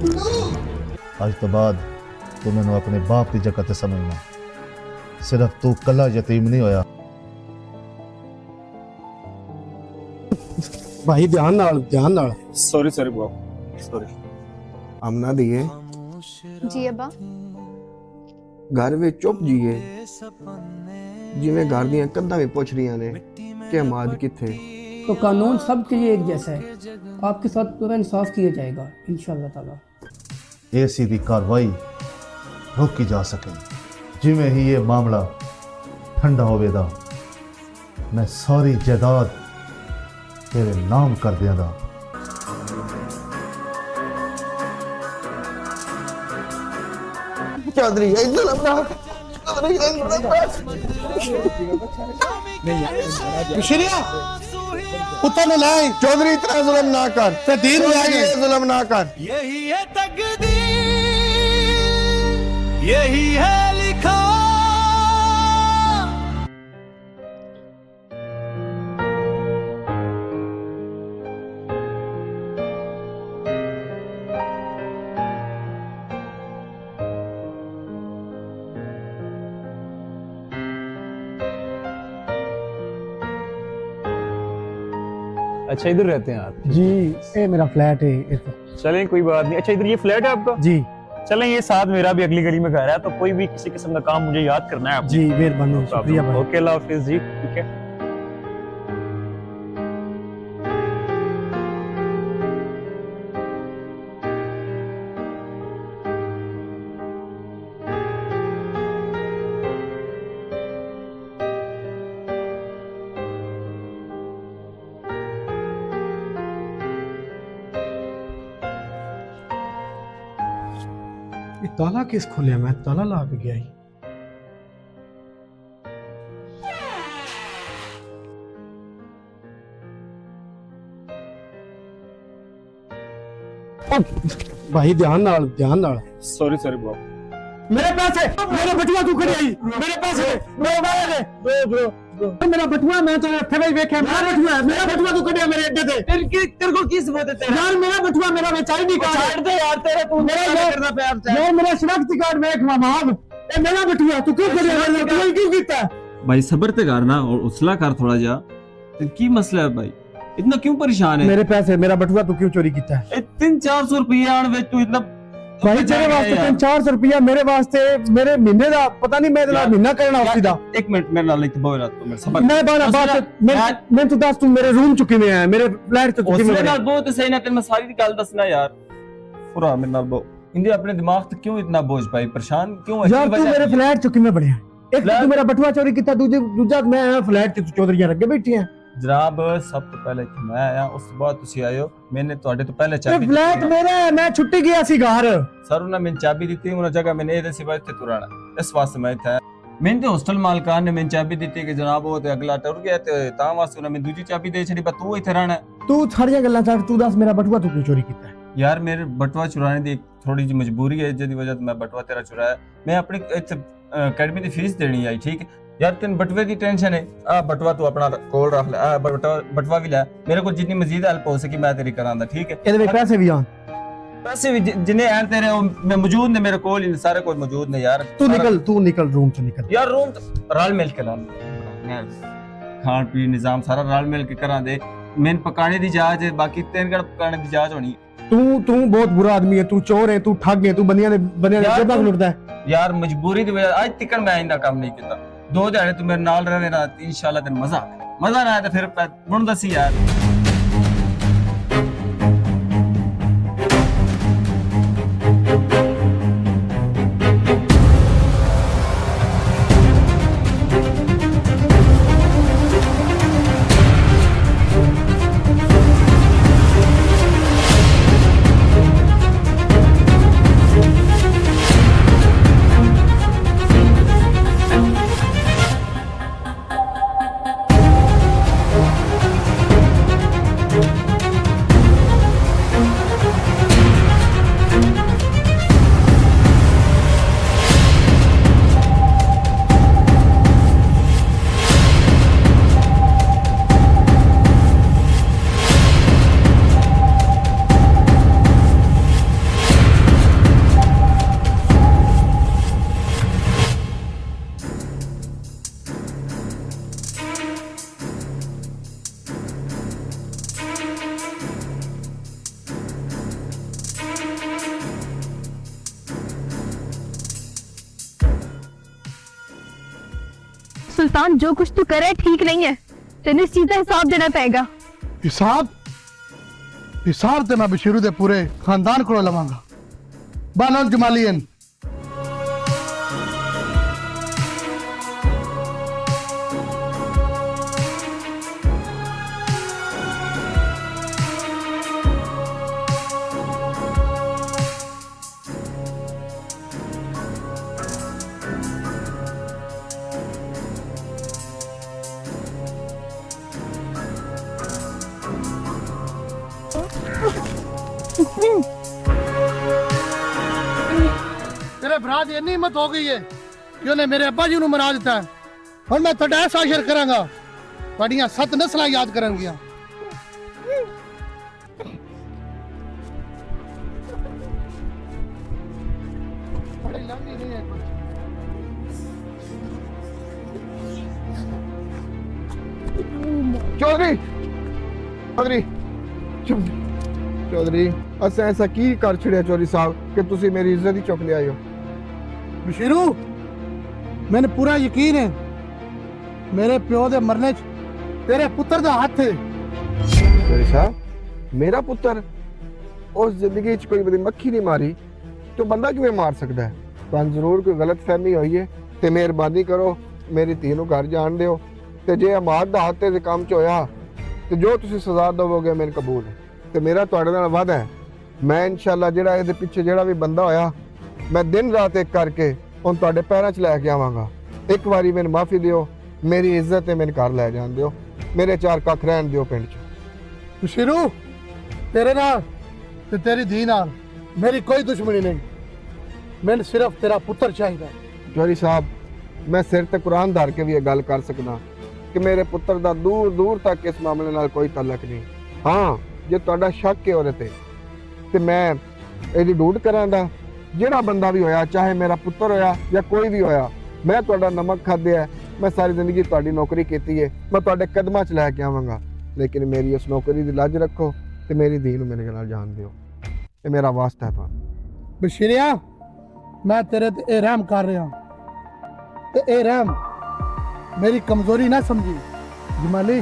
अज तो बाद तू मैनू अपने बाप की जगह ते समझना। सिर्फ तू कला यतीम नहीं होया। भाई ध्यान नाल सॉरी बाप सॉरी। आमना दिए जी अब्बा। घर में चुप जीए जिवें घर दियां कंधां भी पुछ रही ने कि अमाद किथे। तो कानून सबके लिए एक जैसा है, आपके साथ पूरा इंसाफ किया जाएगा इंशाअल्लाह ताला। ऐसी दी कार्रवाई रोकी जा सके। जिमें ही ये मामला ठंडा होवेगा मैं सारी जायदाद तेरे नाम कर देंदा। चौधरी पुत्र लाए चौधरी इतना जुल्म ना कर, दीन जुल्म ना कर। यही है तकदीर, यही है लिखा। अच्छा इधर रहते हैं आप? जी ये मेरा फ्लैट है। चलें कोई बात नहीं। अच्छा इधर ये फ्लैट है आपका? जी चलें ये साथ मेरा भी अगली गली में घर है, तो कोई भी किसी किस्म का काम मुझे याद करना है आपने। जी मेहरबानी, शुक्रिया भाई। ओके अल्लाह हाफिज जी। ठीक है। ये ताला किस खोलिया? मैं ताला ला के गया ही। भाई ध्यान नाल सॉरी बाप। मेरे पैसे, मेरे बटुआ तू खड़ी आई, मेरे पैसे मेरा बटुआ मैं तो हथे में वेख्या। मेरा बटुआ तू कढ़िया मेरे अड्डे ते। तेरे को की सबूत है तेरा? यार मेरा बटुआ मेरा विच आई नहीं कार्ड। छोड़ दे यार, तेरा तू मेरा करना प्यार यार। मेरा शनाख्ती कार्ड वेख महमूद, ए मेरा बटुआ तू क्यों खड़िया? तू क्यों कीता? भाई सब्र ते कर ना और उछला कर थोड़ा जा। की मसला है भाई, इतना क्यों परेशान है? मेरे पैसे, मेरा बटुआ तू क्यों चोरी कीता है? 300-400 रुपये आन विच तू इतना भाई तेरे वास्ते 300-400 रुपया, मेरे वास्ते मेरे महीने दा पता नहीं मैं इतना महीना करना उसी दा। एक मिनट मेरे नाल इत्थे बोल रहा तू मेरे सबर। मैं बात मैं तू दस, तू मेरे रूम चुकी में है, मेरे फ्लैट ते चुकी में मेरे नाल बहुत सही ना, तेरे मैं सारी गल दसना यार। पूरा मेरे नाल बो इंदे अपने दिमाग ते क्यों इतना बोझ पाई, परेशान क्यों है? यार तू मेरे फ्लैट चुकी में बढ़िया। एक तू मेरा बटुआ चोरी कीता, दूजा मैं आया फ्लैट ते चौधरीयां लगे बैठी हैं। जनाब सब तो पहले मैं आया, उस बाद तुसी आए हो। मैंने ਤੁਹਾਡੇ ਤੋਂ ਪਹਿਲੇ ਚਾਬੀ फ्लैट मेरा है, मैं छुट्टी गया सी घर। सर उन्होंने मैंने चाबी दी थी, उन्होंने जगह मैंने ये दसी बात थे तुराना इस वास्ते मैं था। मैंने तो हॉस्टल मालकान ने मैंने चाबी दी थी कि जनाब वो ते अगला टुर गया ते ता वास्ते उन्होंने मैं दूसरी चाबी दे छड़ी, पर तू इथे रहना। तू सारी गल्लां छੱਡ, तू दस मेरा बटुआ तू क्यों चोरी कीता है? यार मेरे बटवा चुराने दी थोड़ी जी मजबूरी है, जिसकी वजह से मैं बटवा तेरा चुराया। मैं अपनी अकेडमी की फीस देनी आई, ठीक है यार तेन बटवे की टेंशन है। आ बटवा तू अपना कोल रख ले, आ बटवा भी ले। मेरे को जितनी मजीद हेल्प हो सकी मैं तेरी करांदा, ठीक है? ਇਹਦੇ ਵਿੱਚ ਪੈਸੇ ਵੀ ਆਣ, पैसे भी जिन्हें हैं तेरे मैं मौजूद ने, मेरे कोल इन सारे कोई मौजूद ने यार। तू निकल रूम से निकल यार रूम रल मिल के ला, खान पीन निजाम सारा रल मिल के करा दे। मैंने पकाने दी जांच है, बाकी तेन कड़ पकाने दी जांच होनी। तू बहुत बुरा आदमी है, तू चोर है, तू ठग है, तू बनिया ने जेबां लुटदा है। यार मजबूरी की वजह आज तक मैं इंदा काम नहीं किया। 2 दिहाड़े तू मेरे नाल रहे ना, इंशाल्लाह तेन मजा ना आया तो फिर मुड़ दसी यार। सुल्तान जो कुछ तू करे ठीक नहीं है, तेन इस चीज का हिसाब देना पड़ेगा। हिसाब हिसाब तो मैं बशीरू दे पूरे खानदान को लवांगा। बानो जमालियन तेरे भरा की इन्नी हिम्मत हो गई है कि उन्हें मेरे अब्बा जी मना दिता है। और मैं तुहाडा ऐसा आशर करांगा, तुहाडियां 7 नस्लां याद करनगियां। बड़ी लंबी नहीं है कुछ। चौधरी चौधरी चौधरी असा ऐसा की कर छड़िया चौधरी साहब कि तुसी मेरी इज्जत ही चुक लिया हो। बशीरू मैंने पूरा यकीन है मेरे प्यो दे मरने च तेरे पुत्र दा हाथ है। चौधरी साहब मेरा पुत्र उस जिंदगी च कोई बड़ी मक्खी नहीं मारी तो बंदा किवें मार सकता है? तुहानू जरूर कोई गलत फहमी हुई है ते मेहरबानी करो मेरी धी नूं घर जाण दिओ ते जे अमाद दा हाथ दे काम च होया ते जो तुसी सजा दोगे मेरे कबूल है। ते मेरा तुहाडे नाल वादा है मैं इंशाअल्लाह जेड़ा इहदे पिछे जेड़ा भी बंदा होया मैं दिन रात एक करके हुण तुहाडे पैरां च लैके आवांगा। एक बारी मैनूं माफी दिओ, मेरी इज्जत है मैनूं घर लै जाण दिओ, मेरे 4 कख रहण दिओ पिंड च। बशीरू तेरे नाल ते तेरी धी नाल मेरी कोई दुश्मनी नहीं, मैंने सिर्फ तेरा पुत्र चाहिए। चौधरी साहब मैं सिर ते कुरान धर के भी ये गल कर सकदा कि मेरे पुत्र दा दूर दूर तक इस मामले नाल कोई तलक नहीं। हाँ जे तुहाडा शक है ओहदे ते मैं ਇਹਦੀ ढूंढ करां दा ਜਿਹੜਾ ਬੰਦਾ ਵੀ ਹੋਇਆ ਚਾਹੇ ਮੇਰਾ ਪੁੱਤਰ ਹੋਇਆ ਜਾਂ ਕੋਈ ਵੀ ਹੋਇਆ ਮੈਂ ਤੁਹਾਡਾ ਨਮਕ ਖਾਧਿਆ ਮੈਂ ਸਾਰੀ ਜ਼ਿੰਦਗੀ ਤੁਹਾਡੀ ਨੌਕਰੀ ਕੀਤੀ ਹੈ ਮੈਂ ਤੁਹਾਡੇ ਕਦਮਾਂ 'ਚ ਲੈ ਕੇ ਆਵਾਂਗਾ ਲੇਕਿਨ ਮੇਰੀ ਉਸ ਨੌਕਰੀ ਦੀ ਲੱਜ ਰੱਖੋ ਤੇ ਮੇਰੀ ਧੀ ਨੂੰ ਮੇਰੇ ਨਾਲ ਜਾਣ ਦਿਓ ਇਹ ਮੇਰਾ ਵਾਸਤਾ ਹੈ ਤੁਹਾਨੂੰ। बशीरिया मैं तेरे ते ए रहम कर रहा ते ए रहम मेरी कमजोरी ना समझी जमाली।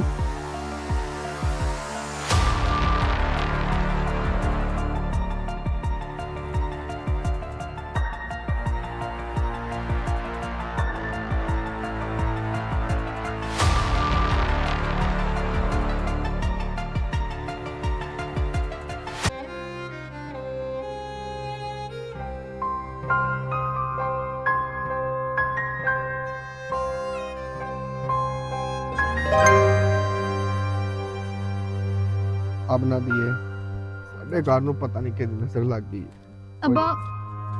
अब ना दिए साडे घर ਨੂੰ ਪਤਾ ਨਹੀਂ ਕਿਹਦੀ ਨਜ਼ਰ ਲੱਗ ਗਈ अब्बा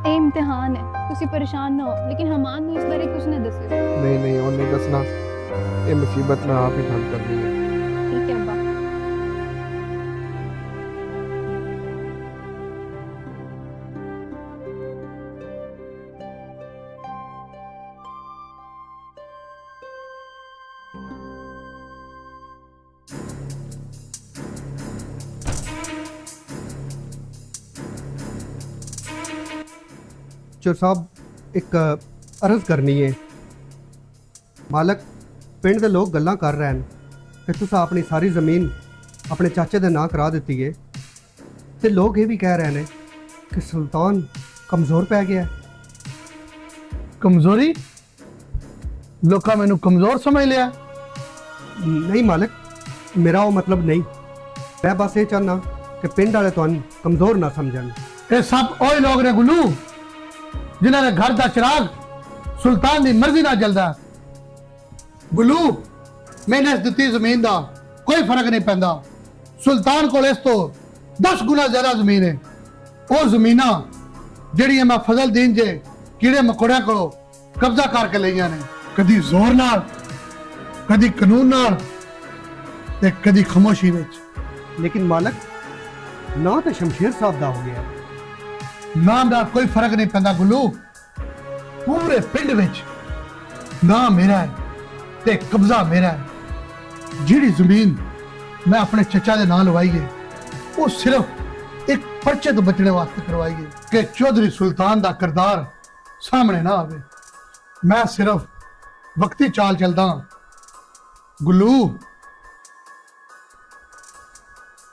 ਇਹ ਇਮਤਿਹਾਨ ਹੈ, ਤੁਸੀਂ ਪਰੇਸ਼ਾਨ ਨਾ ਹੋ, ਲੇਕਿਨ ਹਮਾਨ ਨੂੰ ਇਸ ਬਾਰੇ ਕੁਝ ਨਾ ਦੱਸਿਓ। ਨਹੀਂ ਨਹੀਂ ਉਹ ਨਹੀਂ ਦੱਸਣਾ ਇਹ ਮੁਸੀਬਤ ਮੈਂ ਆਪ ਹੀ ਹੱਲ ਕਰਨੀ ਹੈ। ਠੀਕ ਹੈ अब्बा। चोर साहब एक अर्ज करनी है। मालक पिंड के लोग गल्लां कर रहे हैं कि तुसा अपनी सारी ज़मीन अपने चाचे दे नां करा दी है ते लोग ये भी कह रहे हैं कि सुल्तान कमज़ोर पै गया है। कमजोरी लोका मैनू कमजोर समझ लिया। नहीं मालक मेरा वो मतलब नहीं, मैं बस ये चाहना कि पिंड वाले तुहानू कमज़ोर ना समझन। ये सब ओए लोग ने गुल्लू जिन्होंने घर का चिराग सुल्तान की मर्जी ना जलदा। गुल्लू मैंने इस दी जमीन का कोई फर्क नहीं पैंदा। सुल्तान को इस तो 10 गुना ज्यादा जमीन है। वो जमीना जड़ियां मैं फजल दीन जे कीड़े मकोड़ियां को कब्जा करके लिया ने, कदी जोर नाल कदी कानून नाल ते कदी खामोशी विच। लेकिन मालक ना तो शमशेर साहब दा हो गया, नाम का कोई फर्क नहीं पैंदा गुल्लू। पूरे पिंड विच ना मेरा है ते कब्जा मेरा है। जिहड़ी जमीन मैं अपने चचा दे नाल लवाई है वो सिर्फ एक पर्चे तो बचने वास्ते करवाई है कि चौधरी सुल्तान दा किरदार सामने ना आवे। मैं सिर्फ ਵਕਤੀ ਚਾਲ ਚੱਲਦਾ ਗੁੱਲੂ।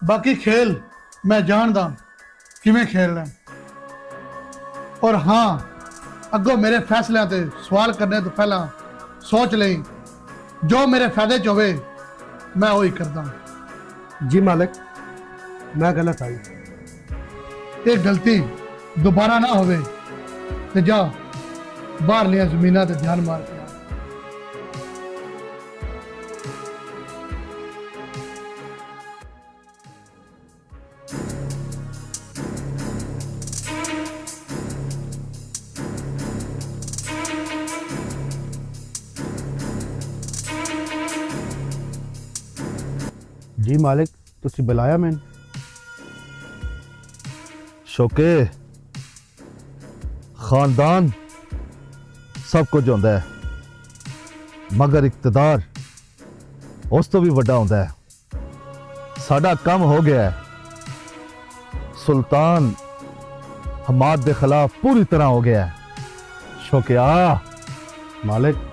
ਬਾਕੀ ਖੇਲ ਮੈਂ ਜਾਣਦਾ ਕਿਵੇਂ ਖੇਲਣਾ, ਔਰ ਹਾਂ ਅੱਗੋਂ ਮੇਰੇ ਫੈਸਲਿਆਂ ਤੇ ਸਵਾਲ ਕਰਨੇ ਤੋਂ ਪਹਿਲਾਂ ਸੋਚ ਲਈ ਜੋ ਮੇਰੇ ਫਾਇਦੇ 'ਚ ਹੋਵੇ ਮੈਂ ਉਹੀ ਕਰਦਾ। जी मालिक, मैं गलत आई। ਇਹ ਗਲਤੀ ਦੁਬਾਰਾ ਨਾ ਹੋਵੇ ਤੇ ਜਾ ਬਾਹਰਲੀਆਂ ਜ਼ਮੀਨਾਂ ਤੇ ਧਿਆਨ ਮਾਰ ਕੇ ਆ। जी मालिक, तुसी बुलाया मैंने? शौके खानदान सब कुछ होंदा है, मगर इकतदार उस तो भी वड्डा होंदा है। साडा काम हो गया है, सुल्तान हमाद के खिलाफ पूरी तरह हो गया है। शौकिया मालिक,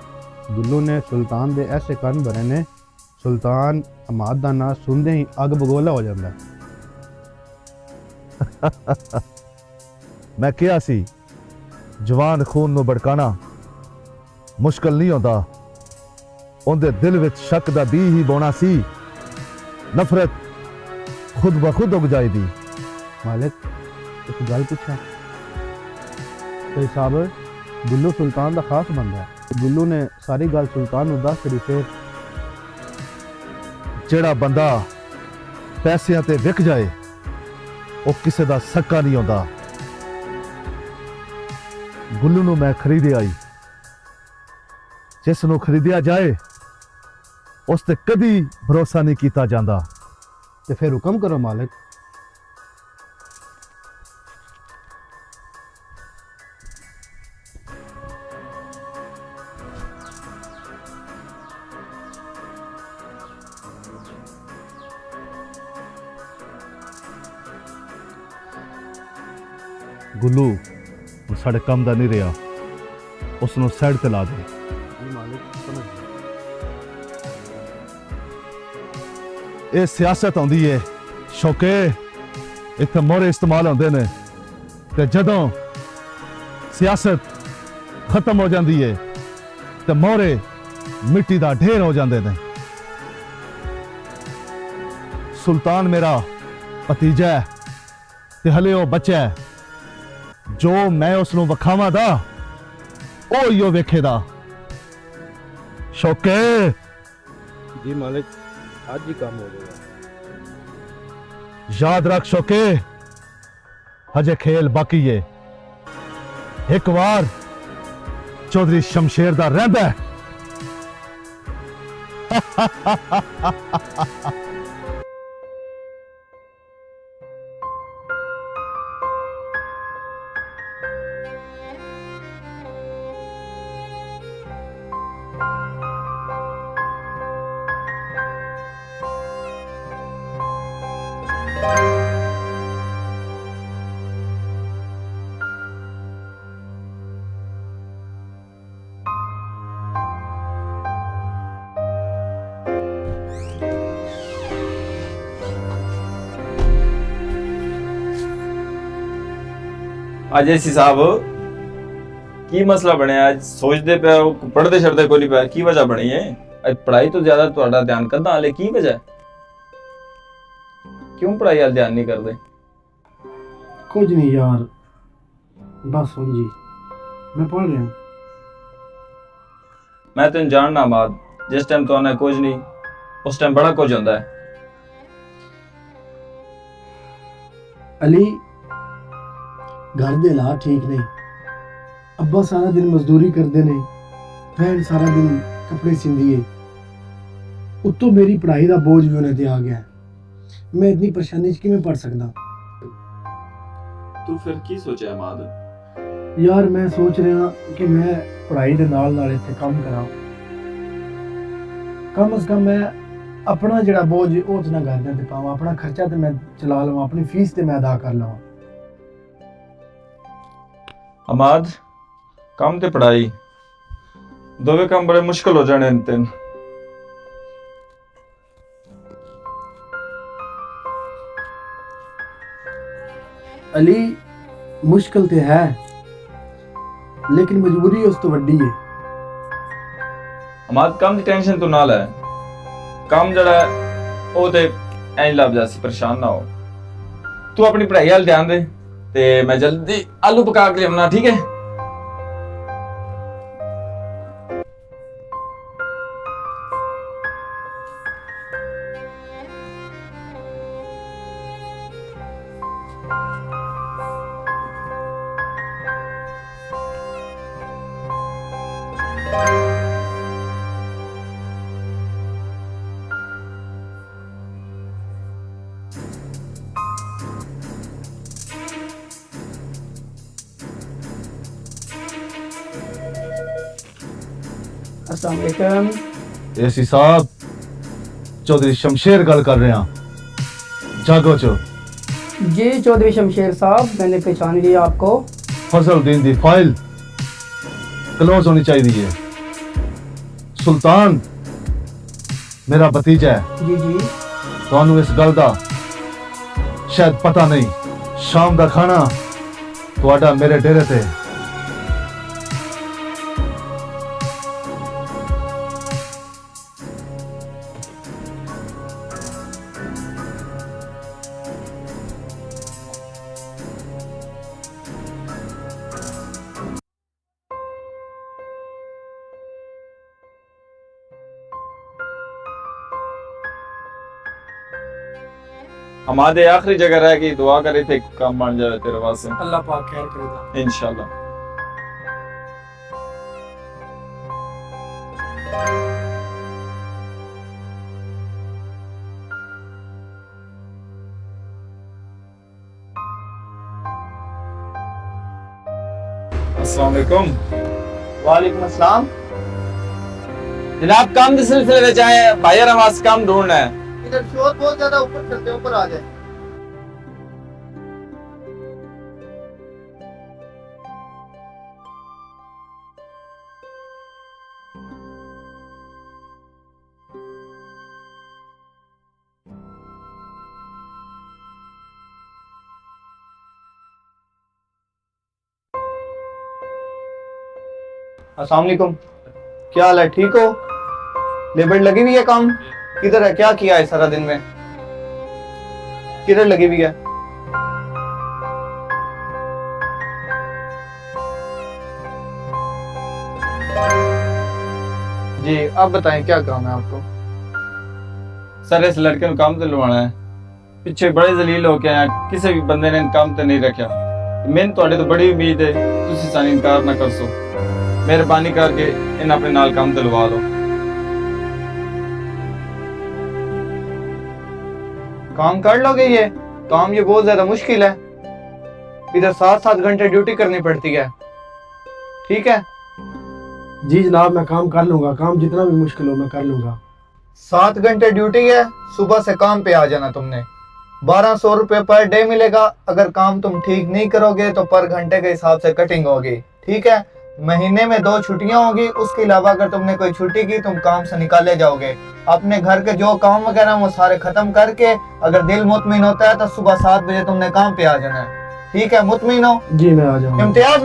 गुल्लू ने सुल्तान दे ऐसे कान भरे ने, सुल्तान हमाद दा नाम सुनते ही अग बगोला हो जाता है। मैं क्या सी जवान खून नू भड़काना मुश्किल नहीं होता, उनके दिल विच शक दा बी ही बोना सी, नफरत खुद ब खुद उग जाएगी। मालिक, एक गल पूछा, तो साहब गुल्लू सुल्तान दा खास बंदा है। गुल्लू ने सारी गल सुल्तान नू दस करी, फिर जेड़ा बंदा पैसिਆਂ ਤੇ ਵਿਕ ਜਾਏ ਉਹ ਕਿਸੇ ਦਾ ਸੱਕਾ ਨਹੀਂ ਹੁੰਦਾ। ਗੁੱਲੂ ਨੂੰ ਮੈਂ ਖਰੀਦਿਆ ਆਈ, ਜਿਸ ਨੂੰ ਖਰੀਦਿਆ ਜਾਏ ਉਸ ਤੇ ਕਦੀ ਭਰੋਸਾ ਨਹੀਂ ਕੀਤਾ ਜਾਂਦਾ। ਤੇ ਫਿਰ ਹੁਕਮ ਕਰੋ मालिक। ਗੁੱਲੂ ਹੁਣ ਸਾਡੇ ਕੰਮ ਦਾ ਨਹੀਂ ਰਿਹਾ, ਉਸ ਨੂੰ ਸਾਈਡ ਤੇ ਲਾ ਦੇ। जी मालिक, समझ गया। ਇਹ ਸਿਆਸਤ ਆਉਂਦੀ ਏ ਸ਼ੌਕੇ, ਇੱਥੇ ਮੋਹਰੇ ਇਸਤੇਮਾਲ ਹੁੰਦੇ ਨੇ, ਤੇ ਜਦੋਂ ਸਿਆਸਤ ਖਤਮ ਹੋ ਜਾਂਦੀ ਏ ਤੇ ਮੋਹਰੇ ਮਿੱਟੀ ਦਾ ਢੇਰ ਹੋ ਜਾਂਦੇ ਨੇ। ਸੁਲਤਾਨ ਮੇਰਾ ਭਤੀਜਾ ਹੈ ਤੇ ਹਲੇ ਉਹ ਬੱਚਾ ਹੈ, ਜੋ ਮੈਂ ਉਸ ਨੂੰ ਵਿਖਾਵਾਂ ਦਾ ਉਹ ਹੀ ਉਹ ਵੇਖੇਦਾ। ਸ਼ੌਕੇ जी मालिक, आज ही काम हो जाएगा। याद रख शौके, हजे खेल बाकी है। एक बार चौधरी शमशेर दा रहिंदा है। अजय सी साहब की मसला बनया? आज सोचते पे हो, पढ़ते छड़ते कोई नहीं पे, की वजह बनी है? आज पढ़ाई तो ज्यादा ਤੁਹਾਡਾ ध्यान करदा, हाले की वजह? क्यों पढ़ाई वाल ध्यान नहीं करते? कुछ नहीं यार, बस हो जी, मैं पढ़ रहा हूँ। मैं तेन जानना माद, जिस टाइम तो आना कुछ नहीं, उस टाइम बड़ा कुछ होता है। अली, घर दे हालात ठीक नहीं। अब्बा सारा दिन मजदूरी करते ने, भैन सारा दिन कपड़े सींदी है, उत्तों मेरी पढ़ाई का बोझ भी उन्हें ते आ गया है। मैं इतनी परेशानी च किवें पढ़ सकदा? तू फिर की सोचा है माद? यार मैं सोच रहा कि मैं पढ़ाई के नाल नाल इत्थे काम करा, कम से कम मैं अपना जिहड़ा बोझ वो तो ना घर ते पावां, अपना खर्चा तो मैं चला लवां, अपनी फीस तो मैं अदा कर लवां। अमाद, काम ते पढ़ाई दोवे काम बड़े मुश्किल हो जाने तेन। अली मुश्किल तो है लेकिन मजबूरी उस तो वड्डी है। हमारे काम की टेंशन तो ना ले, काम जड़ा ओ ते ऐ लग जासी, परेशान ना हो। तू अपनी पढ़ाई वाल ध्यान दे ते मैं जल्दी आलू पका के लियावना, ठीक है? अस्सलाम वालेकुम। एसी साहब, चौधरी शमशेर गल कर रहे हैं, जागो चो। जी चौधरी शमशेर साहब, मैंने पहचान लिया आपको। फजलुद्दीन दी फाइल क्लोज होनी चाहिए। सुल्तान मेरा भतीजा है। जी जी ਤੁਹਾਨੂੰ इस गल का शायद पता नहीं, शाम का खाना ਤੁਹਾਡਾ मेरे डेरे ते। हमारे आखिरी जगह रह गई, दुआ करे थे काम बन जाए तेरे वास्ते, अल्लाह पाक खैर करेगा इंशाल्लाह। अस्सलाम वालेकुम। वालेकुम अस्सलाम। जनाब काम के सिलसिले में चाहे भाई आवाज काम ढूंढना है। इधर शोर बहुत ज्यादा, ऊपर चलते, ऊपर आ जाए। अस्सलाम वालेकुम। क्या हाल है, ठीक हो? लेबर लगी हुई है काम? किधर है, क्या किया है सारा दिन में? किधर लगी हुई है? जी अब बताएं क्या काम है आपको? सर इस लड़के को काम तो लवाना है, पिछे बड़े जलील हो के आया, किसी भी बंदे ने काम तो नहीं रखा। मैंने थोड़े तो बड़ी उम्मीद है, तुसी सानी इनकार ना कर सो, मेहरबानी करके इन अपने नाल काम दिलवा लो। काम कर लोगे? ये काम ये बहुत ज्यादा मुश्किल है, इधर 7-7 घंटे ड्यूटी करनी पड़ती है, ठीक है? जी जनाब, मैं काम कर लूंगा, काम जितना भी मुश्किल हो मैं कर लूंगा। 7 घंटे ड्यूटी है, सुबह से काम पे आ जाना तुमने। 1200 रुपये पर डे मिलेगा। अगर काम तुम ठीक नहीं करोगे तो पर घंटे के हिसाब से कटिंग होगी, ठीक है? महीने में 2 छुट्टियां होगी, उसके अलावा अगर तुमने कोई छुट्टी की तुम काम से निकाले जाओगे। अपने घर के जो काम वगैरह वो सारे खत्म करके अगर दिल मुतमिन होता है तो सुबह 7 बजे तुमने काम पे आ जाना है, ठीक है? मुतमिन हो? जी मैं आ जाऊंगा। इम्तियाज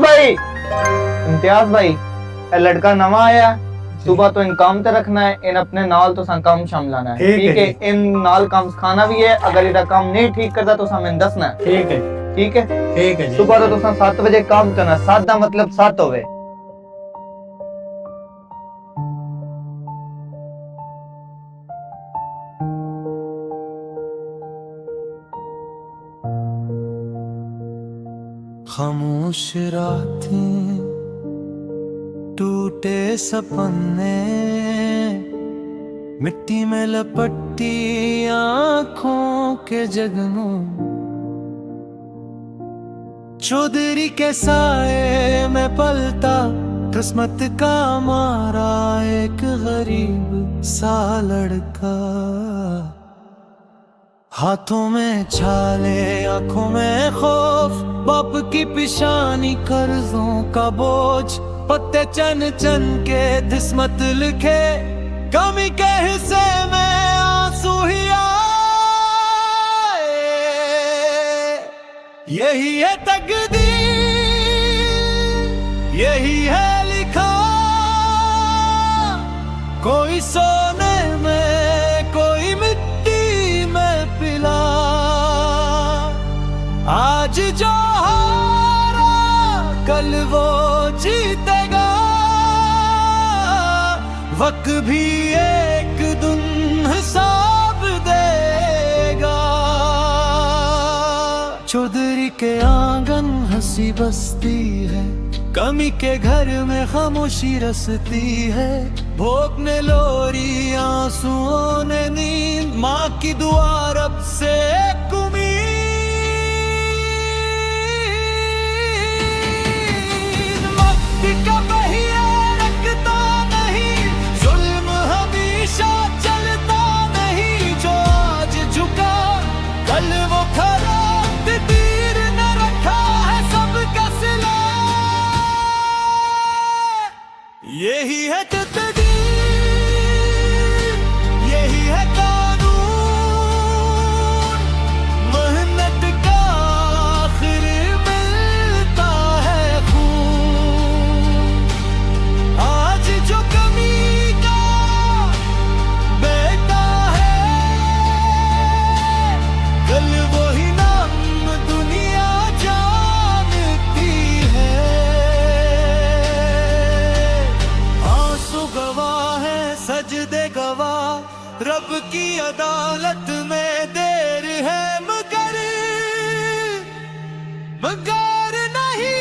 भाई ये लड़का नवा आया, सुबह तो इन काम ते रखना है, इन अपने नाल तो सा काम शाम लाना है, ठीक है? इन नाल काम खाना भी है, अगर इधर काम नहीं ठीक करता तो हमें दसना है, ठीक है ठीक है? ठीक है। सुबह तो 7 बजे काम करना, 7 का मतलब 7 होवे। खामोश रातें, टूटे सपने, मिट्टी में लपटी आंखों के जगनू, चौधरी के साए में पलता किस्मत का मारा एक गरीब सा लड़का। हाथों में छाले, आंखों में खौफ, बाप की पिशानी, कर्जों का बोझ, पत्ते चन चन के किस्मत लिखे, कमी के हिस्से में आंसू ही आए। यही है तकदीर, यही है लिखा, कोई सोने में कोई मिट्टी में पिला। आज जो हारा कल वो जीतेगा, वक्त भी एक दिन हिसाब देगा। चौधरी के आंगन हंसी बसती है, कमी के घर में खामोशी रसती है। भोगने लोरी आंसुओं ने नींद, माँ की दुआ रब से एक उम्मीद। वक्त का पहिया रखता नहीं, जुल्म हमेशा चलता नहीं। जो आज झुका कल वो खड़ा, तीर न रखा है सबका सिला। यही है तकदीर, यही है कानून, मेहनत का आखिर मिलता है खून। आज जो कमी का बेटा है, कल वही नाम दुनिया जानती है। आंसू गवाह है, सजदे गवाह, रब की अदालत में देर है, मगर नहीं।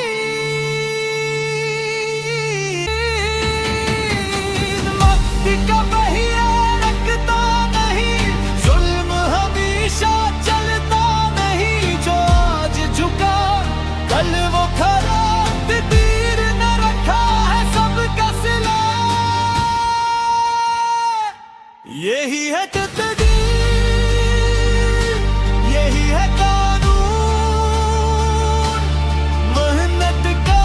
वक्त का पहिया रखता नहीं, जुल्म हमेशा चलता नहीं। जो आज झुका कल वो खड़ा, तीर न रखा है सबका सिला। यही है तकदीर, यही है कानून, मेहनत का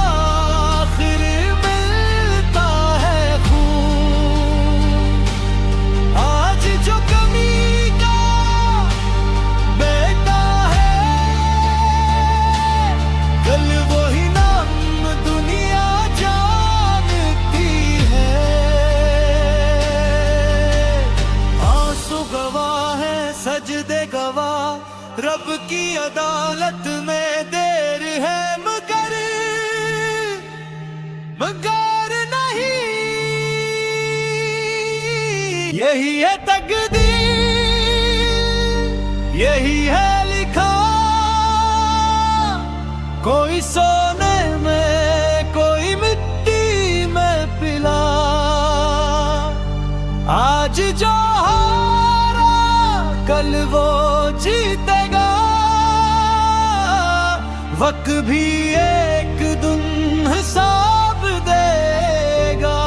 आखिर मिलता है खून। आज जो कमी का बेटा है, कल वही नाम दुनिया जानती है। आंसू गवाह है, सजदे गवाह, रब की अदालत में देर है, मगर नहीं। यही है तकदीर, यही है लिखा, कोई सोने में कोई मिट्टी में पिला। आज जो हारा कल वो जीतेगा, वक्त भी एक दिन हिसाब देगा।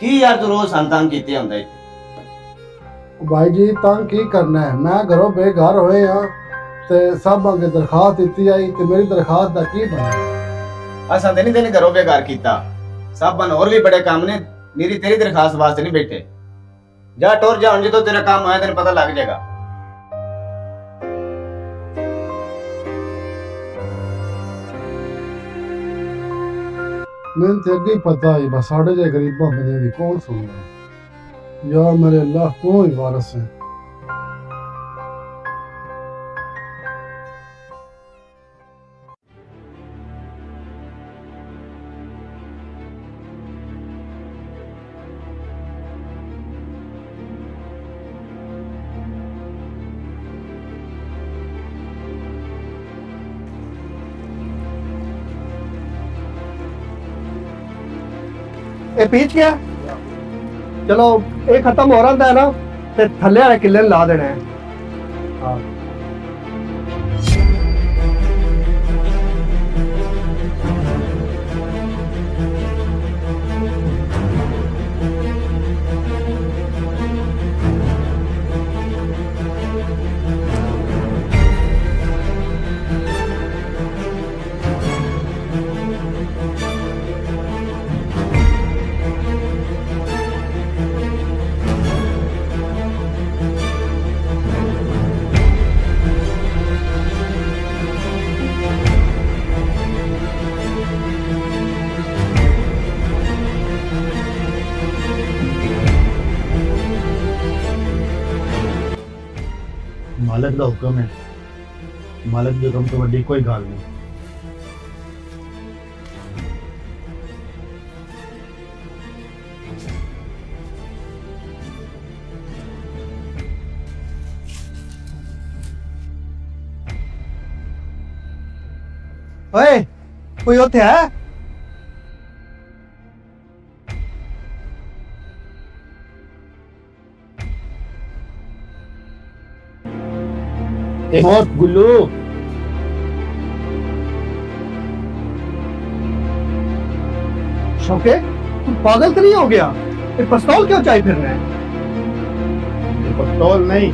की यार तू रोज संतान कीते हुंदा है। भाई जी तंग की करना है, मैं घरों बेघर होए हाँ ते सब अगे दरखास्त दी आई ते मेरी दरखास्त दा की बना। असा ते नहीं घरों बेकार कीता, सब बन और भी बड़े काम ने, मेरी तेरी दरखास्त वास्ते नहीं बैठे। जा टोर जा, जो तो तेरा काम आया तेरे पता लग जाएगा। मैंने ते अगे ही पता है बस साढ़े जे गरीबा बंदे दी कौन सुनना। यार मेरे अल्लाह तू ही वारस है। ये पीच गया, चलो ये खत्म हो रहा है ना, ते थल्ले वाले किले ला देना है। हाँ मालिक का हुक्म है, मालिक के हुक्म तो वड्डी कोई गाल नहीं। ओए कोई होते है? बहुत गुल्लू शौके तू पागल तो नहीं हो गया? ये पिस्तौल क्यों चाहिए फिर रहे? पिस्तौल नहीं,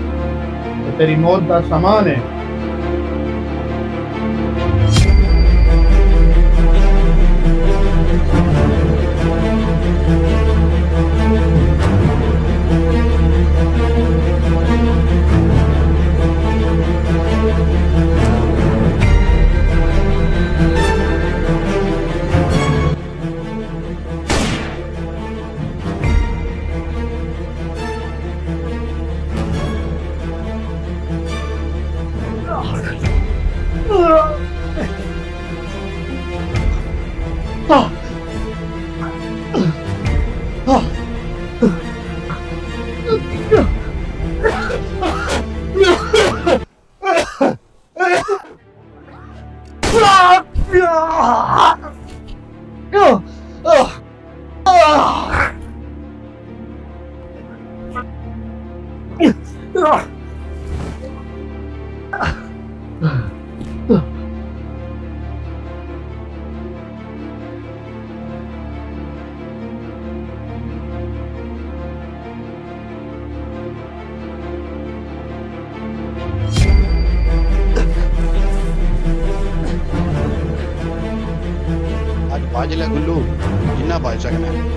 तो तेरी मौत का सामान है। आज बाज ले गुल्लू, जिन्ना बाज सकना है।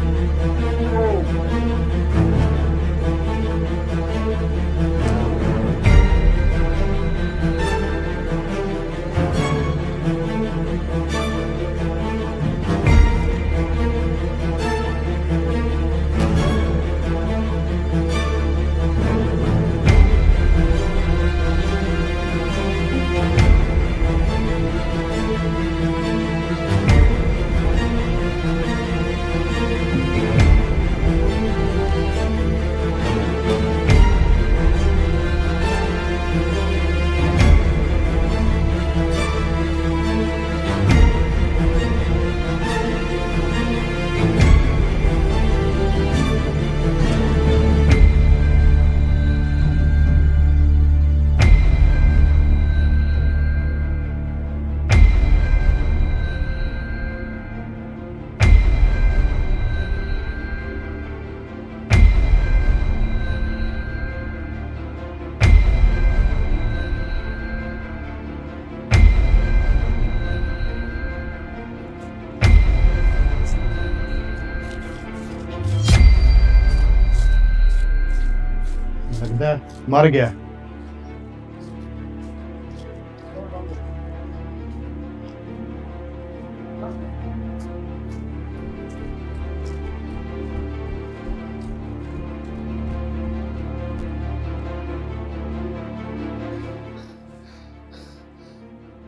लगता है मर गया।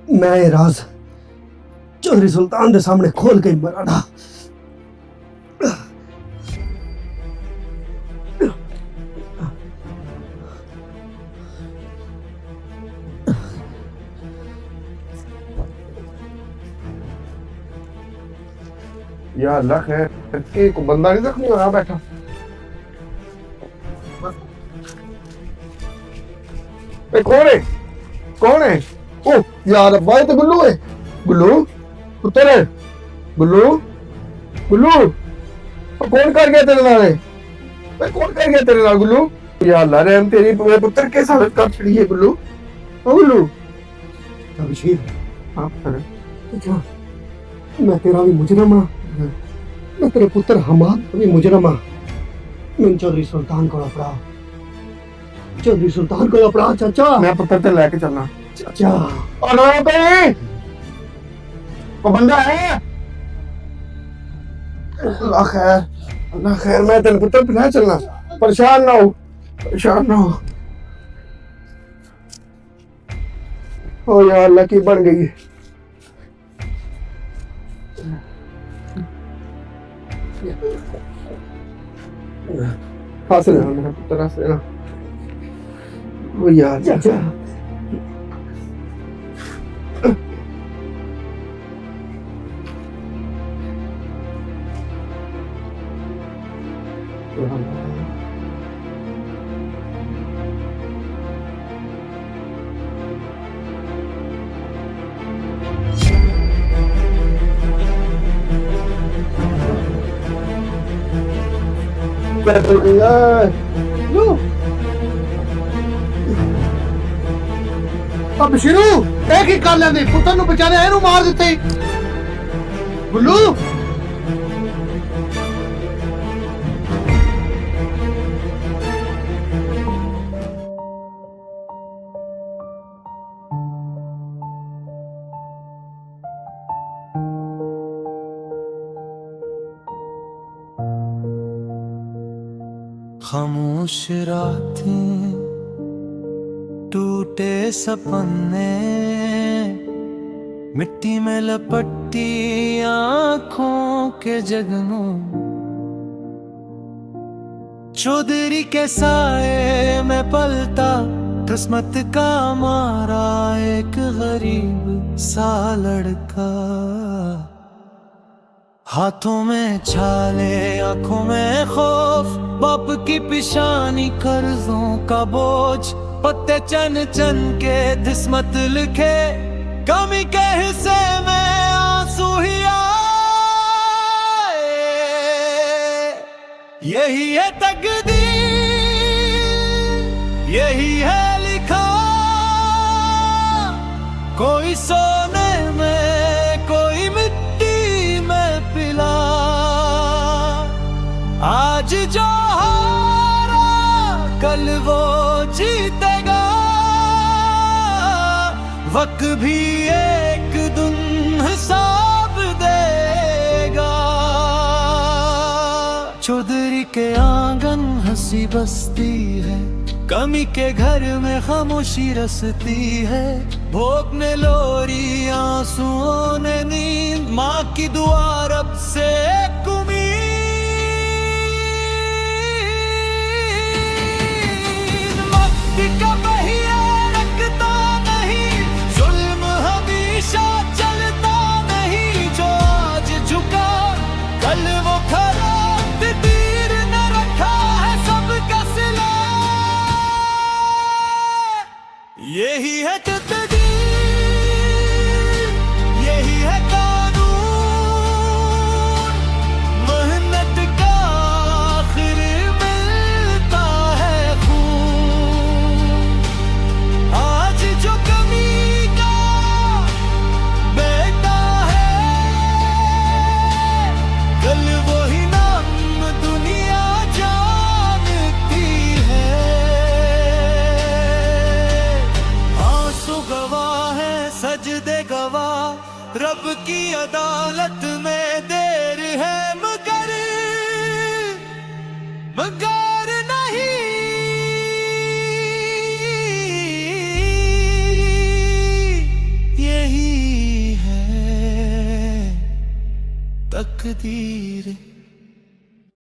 मैं ये राज चौधरी सुल्तान के सामने खोल के ही मरा था। या अल्लाह खैर, एक बंदा नहीं जख्मी होया बैठा। ए कौन है? कौन है? ओ यार अब्बा, ये तो गुल्लू है। गुल्लू पुत्र है। गुल्लू गुल्लू कौन कर गया तेरे नाल? भाई कौन कर गया तेरे नाल गुल्लू? या अल्लाह रहम तेरी पुत्र के साथ कर छड़ी है गुल्लू। ओ गुल्लू अभिषेक, हां पुत्र, अच्छा मैं तेरा भी मुजरम हाँ, मैं तेरे पुत्र हमाद भी मुजरम हाँ। मैं चौधरी सुल्तान को अपराध, चौधरी सुल्तान को अपराध चाचा। मैं पुत्र ते लेके चलना चाचा। और ना भाई वो बंदा है। अल्लाह खैर, मैं तेरे पुत्र पे चलना। परेशान ना हो, परेशान ना हो। ओ यार लकी बन गई। हंस रहा मेरा पुत्र, हंस रहा। ओ यार चाचा अब शिरू एक ही कर लेंदे, पुੱਤਰ ਨੂੰ ਵਿਚਾਰੇ ਇਹਨੂੰ ਮਾਰ ਦਿੱਤੇ। ਗੁੱਲੂ खामोश रातें, टूटे सपने, मिट्टी में लपटी आंखों के जगनों, चौधरी के साए में पलता किस्मत का मारा एक गरीब सा लड़का। हाथों में छाले, आंखों में खौफ, बाप की पिशानी कर्जों का बोझ, पत्ते चन चन के किस्मत लिखे, कमी के हिस्से में आंसू ही आए। यही है तकदीर, यही है लिखा, कोई सोने में कोई मिट्टी में पिला। आज जो हारा कल वो जीतेगा, वक्त भी एक दिन हिसाब देगा। चौधरी के आंगन हंसी बसती है, कमी के घर में खामोशी रसती है, भोगने लोरी आंसुओं ने नींद, माँ की दुआ रब से एक उम्मीद। मक्ति का पहिया रखता नहीं, जुल्म हमेशा चलता नहीं, जो आज झुका कल वो खड़ा, तीर न रखा है सबका सिला। यही है तकदीर, यही है कानून, मेहनत का आखिर मिलता है खून। आज जो कमी का बेटा है, कल वही नाम दुनिया जानती है। आंसू गवाह है, सजदे गवाह, रब की अदालत में देर है, मगर नहीं। यही है तकदीर।